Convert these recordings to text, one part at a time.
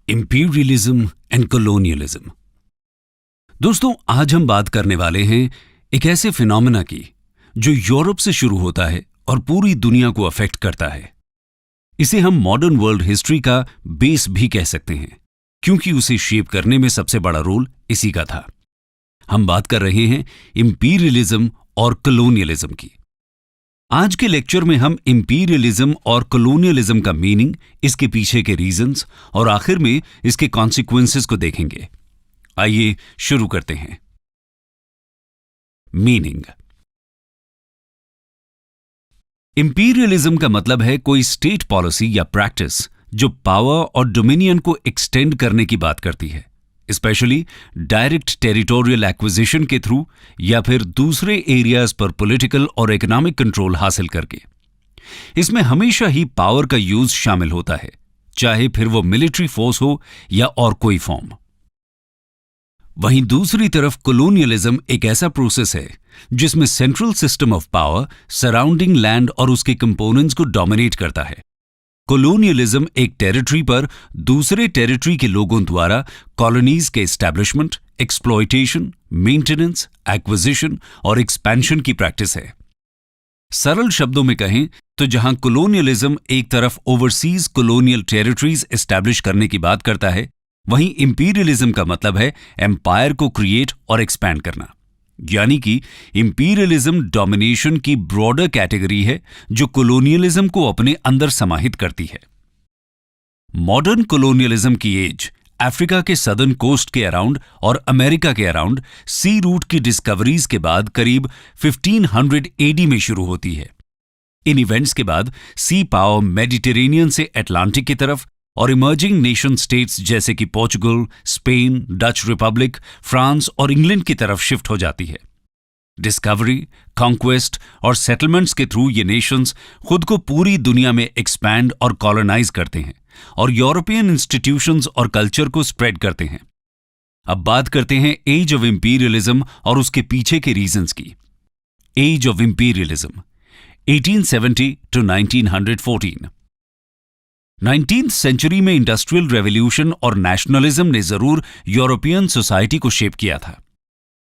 Imperialism and colonialism. दोस्तों, आज हम बात करने वाले हैं एक ऐसे फिनोमेना की जो यूरोप से शुरू होता है और पूरी दुनिया को अफेक्ट करता है। इसे हम मॉडर्न वर्ल्ड हिस्ट्री का बेस भी कह सकते हैं, क्योंकि उसे शेप करने में सबसे बड़ा रोल इसी का था। हम बात कर रहे हैं इंपीरियलिज्म और कॉलोनियलिज्म की। आज के लेक्चर में हम इंपीरियलिज्म और कॉलोनियलिज्म का मीनिंग, इसके पीछे के रीजंस और आखिर में इसके कॉन्सिक्वेंसेस को देखेंगे। आइए शुरू करते हैं। मीनिंग। इंपीरियलिज्म का मतलब है कोई स्टेट पॉलिसी या प्रैक्टिस जो पावर और डोमिनियन को एक्सटेंड करने की बात करती है, स्पेशली डायरेक्ट टेरिटोरियल एक्विजिशन के थ्रू या फिर दूसरे एरियाज पर पॉलिटिकल और इकोनॉमिक कंट्रोल हासिल करके। इसमें हमेशा ही पावर का यूज शामिल होता है, चाहे फिर वो मिलिट्री फोर्स हो या और कोई फॉर्म। वहीं दूसरी तरफ कॉलोनियलिज्म एक ऐसा प्रोसेस है जिसमें central system of power surrounding land और उसके कंपोनेंट्स को डोमिनेट करता है। कॉलोनियलिज्म एक टेरिटरी पर दूसरे टेरिटरी के लोगों द्वारा कॉलोनीज के एस्टैब्लिशमेंट, एक्सप्लॉयटेशन, मेंटेनेंस, एक्विजिशन और एक्सपेंशन की प्रैक्टिस है। सरल शब्दों में कहें तो जहां कॉलोनियलिज्म एक तरफ ओवरसीज कॉलोनियल टेरिटरीज एस्टैब्लिश करने की बात करता है, वहीं इंपीरियलिज्म का मतलब है एम्पायर को क्रिएट और एक्सपैंड करना। यानी कि इंपीरियलिज्म डोमिनेशन की ब्रॉडर कैटेगरी है जो कॉलोनियलिज्म को अपने अंदर समाहित करती है। मॉडर्न कॉलोनियलिज्म की एज अफ्रीका के सदर्न कोस्ट के अराउंड और अमेरिका के अराउंड सी रूट की डिस्कवरीज के बाद करीब 1500 एडी में शुरू होती है। इन इवेंट्स के बाद सी पावर मेडिटेरेनियन से अटलांटिक की तरफ और इमर्जिंग नेशन स्टेट्स जैसे कि Portugal, Spain, Dutch Republic, France और इंग्लैंड की तरफ शिफ्ट हो जाती है। डिस्कवरी, कॉन्क्वेस्ट और सेटलमेंट्स के थ्रू ये नेशंस खुद को पूरी दुनिया में एक्सपैंड और कॉलोनाइज करते हैं और यूरोपियन इंस्टीट्यूशंस और कल्चर को स्प्रेड करते हैं। अब बात करते हैं एज ऑफ इंपीरियलिज्म और उसके पीछे के रीजंस की। Age of imperialism 1870 to 1914। 19th century में इंडस्ट्रियल रेवोल्यूशन और नेशनलिज्म ने जरूर यूरोपियन सोसाइटी को शेप किया था,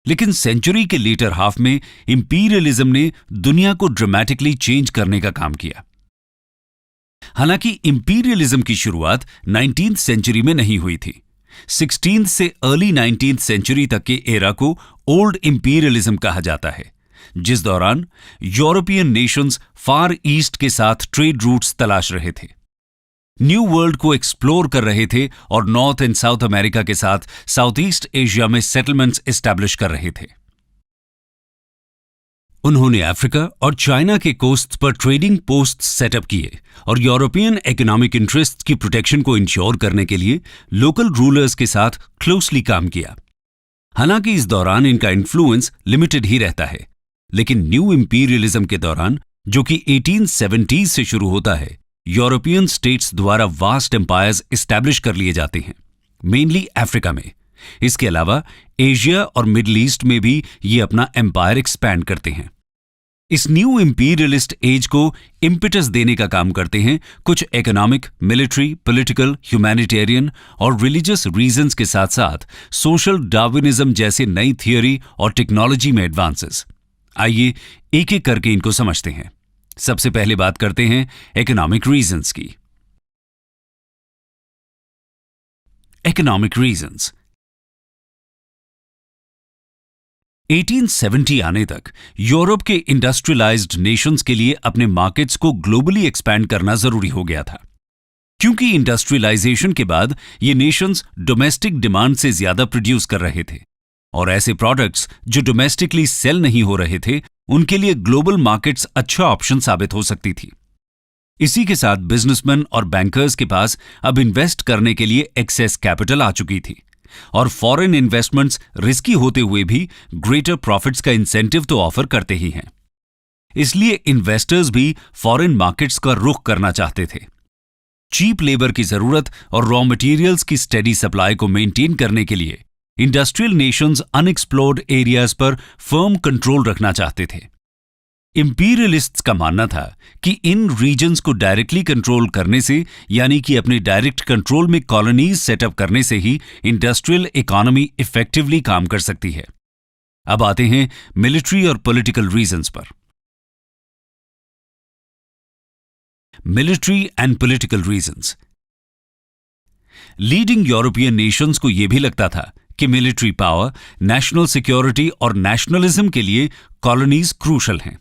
लेकिन सेंचुरी के लेटर हाफ में इंपीरियलिज्म ने दुनिया को ड्रामेटिकली चेंज करने का काम किया। हालांकि इंपीरियलिज्म की शुरुआत 19th सेंचुरी में नहीं हुई थी। 16th से अर्ली 19th सेंचुरी तक के एरा को ओल्ड इंपीरियलिज्म कहा जाता है, जिस दौरान यूरोपियन नेशंस फार ईस्ट के साथ ट्रेड रूट्स तलाश रहे थे, न्यू वर्ल्ड को एक्सप्लोर कर रहे थे और नॉर्थ एंड साउथ अमेरिका के साथ साउथ ईस्ट एशिया में सेटलमेंट्स एस्टैब्लिश कर रहे थे। उन्होंने अफ्रीका और चाइना के कोस्ट पर ट्रेडिंग पोस्ट सेटअप किए और यूरोपियन इकोनॉमिक इंटरेस्ट की प्रोटेक्शन को इंश्योर करने के लिए लोकल रूलर्स के साथ क्लोजली काम किया। हालांकि इस दौरान इनका इन्फ्लुएंस लिमिटेड ही रहता है, लेकिन न्यू इंपीरियलिज्म के दौरान, जो कि 1870s से शुरू होता है, यूरोपियन स्टेट्स द्वारा वास्ट एम्पायर्स एस्टैब्लिश कर लिए जाते हैं, मेनली अफ्रीका में। इसके अलावा एशिया और मिडिल ईस्ट में भी ये अपना एम्पायर एक्सपैंड करते हैं। इस न्यू इंपीरियलिस्ट एज को इम्पेटस देने का काम करते हैं कुछ इकोनॉमिक, मिलिट्री, पॉलिटिकल, ह्यूमैनिटेरियन और रिलीजियस रीजंस के साथ साथ सोशल डार्विनिज्म जैसे नई थियोरी और टेक्नोलॉजी में एडवांसेस। आइए एक एक करके इनको समझते हैं। सबसे पहले बात करते हैं इकोनॉमिक रीजंस की। इकोनॉमिक रीजंस 1870 आने तक यूरोप के इंडस्ट्रियलाइज्ड नेशंस के लिए अपने मार्केट्स को ग्लोबली एक्सपैंड करना जरूरी हो गया था, क्योंकि इंडस्ट्रियलाइजेशन के बाद ये नेशंस डोमेस्टिक डिमांड से ज्यादा प्रोड्यूस कर रहे थे और ऐसे प्रोडक्ट्स जो डोमेस्टिकली सेल नहीं हो रहे थे, उनके लिए ग्लोबल मार्केट्स अच्छा ऑप्शन साबित हो सकती थी। इसी के साथ बिजनेसमैन और बैंकर्स के पास अब इन्वेस्ट करने के लिए एक्सेस कैपिटल आ चुकी थी और फॉरेन इन्वेस्टमेंट्स रिस्की होते हुए भी ग्रेटर प्रॉफिट्स का इंसेंटिव तो ऑफर करते ही हैं। इसलिए इन्वेस्टर्स भी फॉरेन मार्केट्स का रुख करना चाहते थे। चीप लेबर की जरूरत और रॉ मटेरियल्स की स्टेडी सप्लाई को मेंटेन करने के लिए इंडस्ट्रियल नेशंस अनएक्सप्लोर्ड एरियाज पर फर्म कंट्रोल रखना चाहते थे। इंपीरियलिस्ट्स का मानना था कि इन रीजन्स को डायरेक्टली कंट्रोल करने से, यानी कि अपने डायरेक्ट कंट्रोल में कॉलोनीज सेटअप करने से ही इंडस्ट्रियल इकोनॉमी इफेक्टिवली काम कर सकती है। अब आते हैं मिलिट्री और पॉलिटिकल रीजंस पर। Military and political reasons. Leading European Nations को यह भी लगता था कि मिलिट्री पावर, नेशनल सिक्योरिटी और नेशनलिज्म के लिए कॉलोनीज क्रूशल हैं।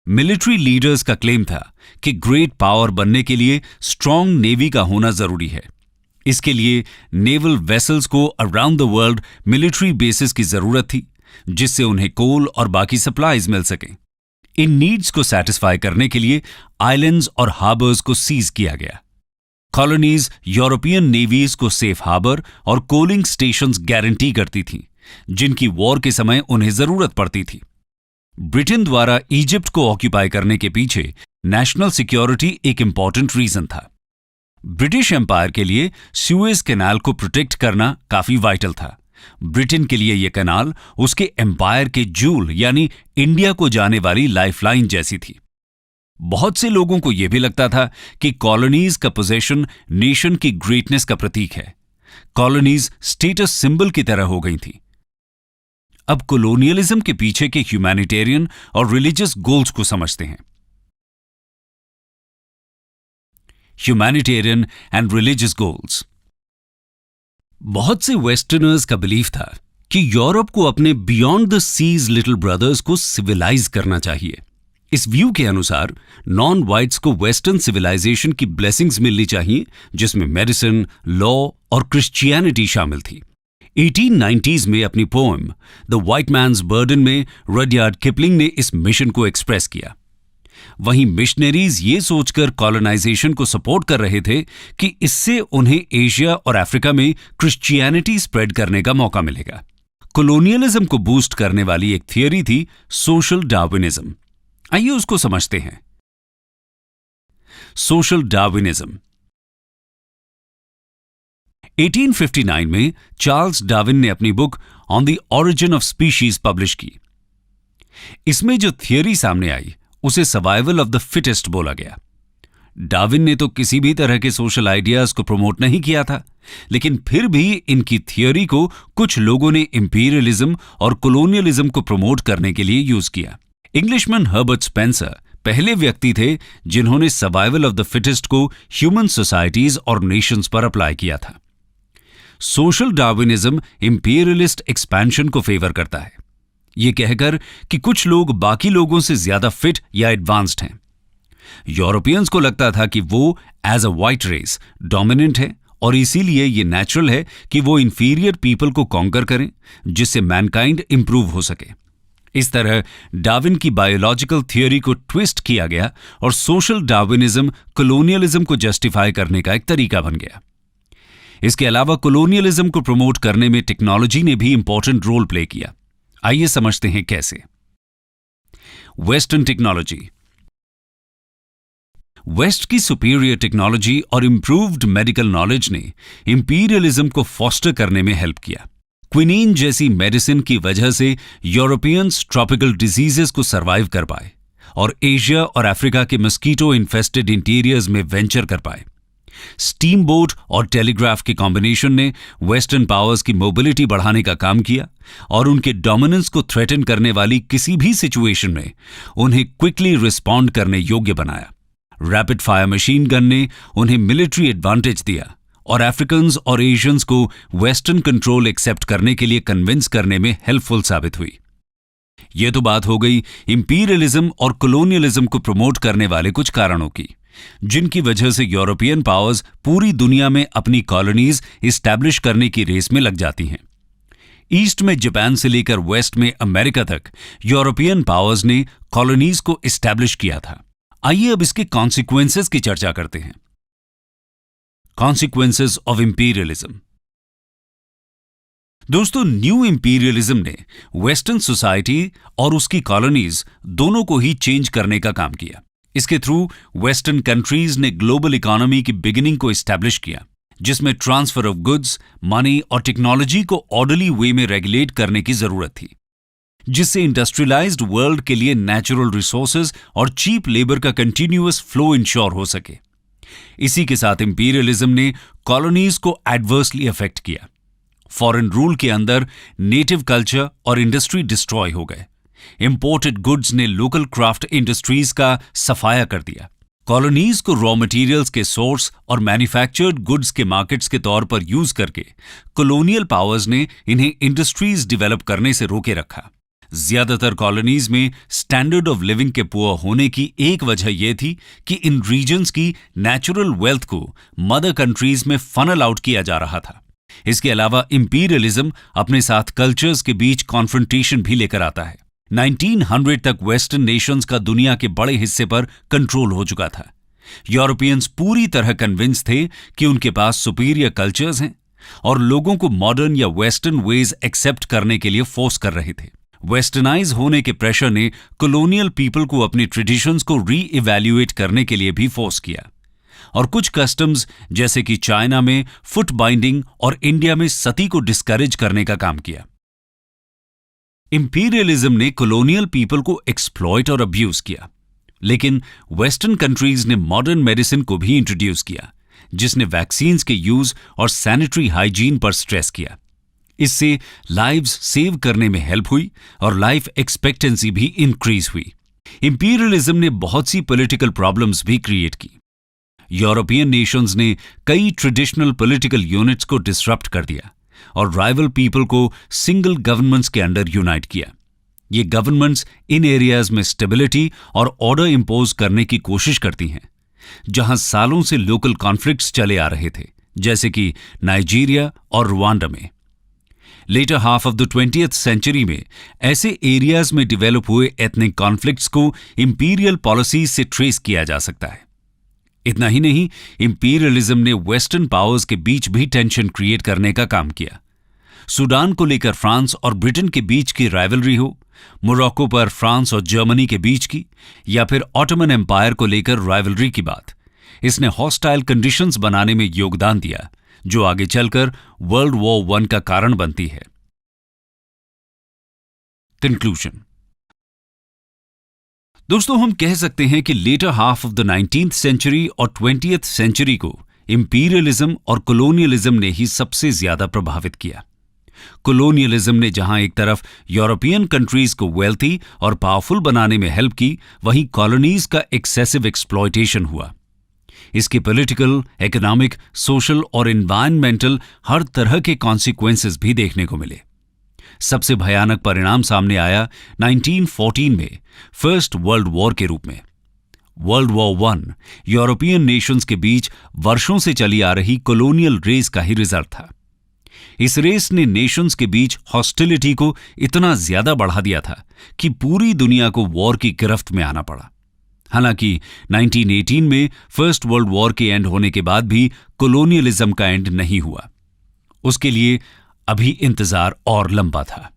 मिलिट्री लीडर्स का क्लेम था कि ग्रेट पावर बनने के लिए स्ट्रॉन्ग नेवी का होना जरूरी है। इसके लिए नेवल वेसल्स को around the world military bases की जरूरत थी, जिससे उन्हें कोल और बाकी सप्लाईज मिल सकें। इन नीड्स को सेटिस्फाई करने के लिए आइलैंड्स और हार्बर्स को सीज किया गया। कॉलोनीज यूरोपियन नेवीज को सेफ हार्बर और कोलिंग स्टेशंस गारंटी करती थीं, जिनकी वॉर के समय उन्हें जरूरत पड़ती थी। ब्रिटेन द्वारा इजिप्ट को ऑक्यूपाई करने के पीछे नेशनल सिक्योरिटी एक इंपॉर्टेंट रीजन था। ब्रिटिश एम्पायर के लिए सुएज कैनाल को प्रोटेक्ट करना काफी वाइटल था। ब्रिटेन के लिए यह कैनाल उसके एम्पायर के जूल यानी इंडिया को जाने वाली लाइफलाइन जैसी थी। बहुत से लोगों को यह भी लगता था कि कॉलोनीज का पोजेशन नेशन की ग्रेटनेस का प्रतीक है। कॉलोनीज स्टेटस सिंबल की तरह हो गई थी। अब कोलोनियलिज्म के पीछे के ह्यूमैनिटेरियन और रिलीजियस गोल्स को समझते हैं। Humanitarian and religious goals. बहुत से वेस्टर्नर्स का बिलीफ था कि यूरोप को अपने beyond the seas little brothers को सिविलाइज करना चाहिए। इस व्यू के अनुसार नॉन वाइट्स को वेस्टर्न सिविलाइजेशन की ब्लेसिंग्स मिलनी चाहिए, जिसमें मेडिसिन, लॉ और क्रिश्चियनिटी शामिल थी। 1890s में अपनी poem the white man's burden में रडयार्ड किपलिंग ने इस मिशन को एक्सप्रेस किया। वहीं मिशनरीज ये सोचकर कॉलोनाइजेशन को सपोर्ट कर रहे थे कि इससे उन्हें एशिया और अफ्रीका में क्रिश्चियनिटी स्प्रेड करने का मौका मिलेगा। कोलोनियलिज्म को बूस्ट करने वाली एक थियरी थी सोशल डार्विनिज्म। आइए उसको समझते हैं। Social Darwinism. 1859 में चार्ल्स डार्विन ने अपनी book on the origin of species publish की। इसमें जो थियरी सामने आई उसे सर्वाइवल ऑफ द फिटेस्ट बोला गया। डार्विन ने तो किसी भी तरह के सोशल आइडियाज को प्रमोट नहीं किया था, लेकिन फिर भी इनकी थियरी को कुछ लोगों ने इंपीरियलिज्म और कोलोनियलिज्म को प्रमोट करने के लिए यूज किया। इंग्लिशमैन हर्बर्ट स्पेंसर पहले व्यक्ति थे जिन्होंने सर्वाइवल ऑफ द फिटेस्ट को ह्यूमन सोसाइटीज और नेशंस पर अप्लाई किया था। सोशल डार्विनिज्म इंपीरियलिस्ट एक्सपेंशन को फेवर करता है, ये कहकर कि कुछ लोग बाकी लोगों से ज्यादा फिट या एडवांस्ड हैं। यूरोपियंस को लगता था कि वो as a white race dominant है और इसीलिए ये नेचुरल है कि वो इंफीरियर पीपल को कॉन्कर करें, जिससे मैनकाइंड इंप्रूव हो सके। इस तरह डार्विन की बायोलॉजिकल थियोरी को ट्विस्ट किया गया और सोशल डार्विनिज्म कोलोनियलिज्म को जस्टिफाई करने का एक तरीका बन गया। इसके अलावा कोलोनियलिज्म को प्रमोट करने में टेक्नोलॉजी ने भी इंपॉर्टेंट रोल प्ले किया। आइए समझते हैं कैसे। Western technology. वेस्ट की सुपीरियर टेक्नोलॉजी और इंप्रूव्ड मेडिकल नॉलेज ने इंपीरियलिज्म को फॉस्टर करने में हेल्प किया। क्विनीन जैसी मेडिसिन की वजह से यूरोपियंस ट्रॉपिकल डिजीजेस को सरवाइव कर पाए और एशिया और अफ्रीका के मस्कीटो इन्फेस्टेड इंटीरियर्स में वेंचर कर पाए। स्टीम बोट और टेलीग्राफ के कॉम्बिनेशन ने वेस्टर्न पावर्स की मोबिलिटी बढ़ाने का काम किया और उनके डोमिनेंस को थ्रेटन करने वाली किसी भी सिचुएशन में उन्हें क्विकली रिस्पॉन्ड करने योग्य बनाया। रैपिड फायर मशीन गन ने उन्हें मिलिट्री एडवांटेज दिया और अफ्रीकन्स और एशियंस को वेस्टर्न कंट्रोल एक्सेप्ट करने के लिए कन्विंस करने में हेल्पफुल साबित हुई। यह तो बात हो गई इंपीरियलिज्म और कोलोनियलिज्म को प्रमोट करने वाले कुछ कारणों की, जिनकी वजह से यूरोपियन पावर्स पूरी दुनिया में अपनी कॉलोनीज इस्टेब्लिश करने की रेस में लग जाती हैं। ईस्ट में जापान से लेकर वेस्ट में अमेरिका तक यूरोपियन पावर्स ने कॉलोनीज को इस्टेब्लिश किया था। आइए अब इसके कॉन्सिक्वेंसेस की चर्चा करते हैं। Consequences of imperialism. दोस्तों, न्यू इंपीरियलिज्म ने वेस्टर्न सोसाइटी और उसकी कॉलोनीज दोनों को ही चेंज करने का काम किया। इसके थ्रू वेस्टर्न कंट्रीज ने ग्लोबल इकोनॉमी की बिगिनिंग को एस्टैब्लिश किया, जिसमें ट्रांसफर ऑफ गुड्स, मनी और टेक्नोलॉजी को ऑर्डरली वे में रेगुलेट करने की जरूरत थी। जिससे इंडस्ट्रियलाइज्ड वर्ल्ड के लिए नेचुरल रिसोर्सेज और चीप लेबर का कंटिन्यूअस फ्लो इंश्योर हो सके। इसी के साथ इंपीरियलिज्म ने कॉलोनीज को एडवर्सली अफेक्ट किया। फॉरेन रूल के अंदर नेटिव कल्चर और इंडस्ट्री डिस्ट्रॉय हो गए। इंपोर्टेड गुड्स ने लोकल क्राफ्ट इंडस्ट्रीज का सफाया कर दिया। कॉलोनीज को रॉ मटेरियल्स के सोर्स और मैन्युफैक्चर्ड गुड्स के मार्केट्स के तौर पर यूज करके कॉलोनियल पावर्स ने इन्हें इंडस्ट्रीज डेवलप करने से रोके रखा। ज्यादातर कॉलोनीज में स्टैंडर्ड ऑफ लिविंग के पुअर होने की एक वजह यह थी कि इन रीजन्स की नेचुरल वेल्थ को मदर कंट्रीज में फनल आउट किया जा रहा था। इसके अलावा इंपीरियलिज्म अपने साथ कल्चर्स के बीच कॉन्फ्रंटेशन भी लेकर आता है। 1900 तक वेस्टर्न नेशंस का दुनिया के बड़े हिस्से पर कंट्रोल हो चुका था। यूरोपियंस पूरी तरह कन्विंस थे कि उनके पास सुपीरियर कल्चर्स हैं और लोगों को मॉडर्न या वेस्टर्न वेज एक्सेप्ट करने के लिए फोर्स कर रहे थे। वेस्टर्नाइज होने के प्रेशर ने कॉलोनियल पीपल को अपनी ट्रेडिशंस को री-इवैल्यूएट करने के लिए भी फोर्स किया और कुछ कस्टम्स जैसे कि चाइना में फुट बाइंडिंग और इंडिया में सती को डिस्करेज करने का काम किया। इंपीरियलिज्म ने कॉलोनियल पीपल को एक्सप्लॉइट और अब्यूज किया, लेकिन वेस्टर्न कंट्रीज ने मॉडर्न मेडिसिन को भी इंट्रोड्यूस किया, जिसने वैक्सीन्स के यूज और सैनिटरी हाइजीन पर स्ट्रेस किया। इससे लाइव्स सेव करने में हेल्प हुई और लाइफ एक्सपेक्टेंसी भी इंक्रीज हुई। इंपीरियलिज्म ने बहुत सी पॉलिटिकल प्रॉब्लम्स भी क्रिएट की। यूरोपियन नेशंस ने कई ट्रेडिशनल पॉलिटिकल यूनिट्स को डिसरप्ट कर दिया और राइवल पीपल को सिंगल गवर्नमेंट्स के अंडर यूनाइट किया। ये गवर्नमेंट्स इन एरियाज में स्टेबिलिटी और ऑर्डर इंपोज करने की कोशिश करती हैं, जहां सालों से लोकल कॉन्फ्लिक्ट्स चले आ रहे थे, जैसे कि नाइजीरिया और रुवांडा में। Later half of the 20th century में ऐसे एरियाज में डेवलप हुए एथनिक कॉन्फ्लिक्ट्स को इंपीरियल पॉलिसीज से ट्रेस किया जा सकता है। इतना ही नहीं, इंपीरियलिज्म ने वेस्टर्न पावर्स के बीच भी टेंशन क्रिएट करने का काम किया। सूडान को लेकर फ्रांस और ब्रिटेन के बीच की राइवलरी हो, मोरक्को पर फ्रांस और जर्मनी के बीच की, या फिर ऑटोमन एम्पायर को लेकर राइवलरी की बात, इसने हॉस्टाइल कंडीशंस बनाने में योगदान दिया, जो आगे चलकर वर्ल्ड वॉर 1 का कारण बनती है। कंक्लूजन। दोस्तों, हम कह सकते हैं कि later half of the 19th century और 20th सेंचुरी को इंपीरियलिज्म और कॉलोनियलिज्म ने ही सबसे ज्यादा प्रभावित किया। कॉलोनियलिज्म ने जहां एक तरफ यूरोपियन कंट्रीज को वेल्थी और पावरफुल बनाने में हेल्प की, वहीं कॉलोनीज का एक्सेसिव एक्सप्लॉयटेशन हुआ। इसके पॉलिटिकल, इकोनॉमिक, सोशल और एनवायरमेंटल हर तरह के कॉन्सिक्वेंसेस भी देखने को मिले। सबसे भयानक परिणाम सामने आया 1914 में फर्स्ट वर्ल्ड वॉर के रूप में। वर्ल्ड वॉर 1 यूरोपियन नेशंस के बीच वर्षों से चली आ रही कॉलोनियल रेस का ही रिजल्ट था। इस रेस ने नेशंस के बीच हॉस्टिलिटी को इतना ज्यादा बढ़ा दिया था कि पूरी दुनिया को वॉर की गिरफ्त में आना पड़ा। हालांकि 1918 में फर्स्ट वर्ल्ड वॉर के एंड होने के बाद भी कॉलोनियलिज्म का एंड नहीं हुआ। उसके लिए अभी इंतजार और लंबा था।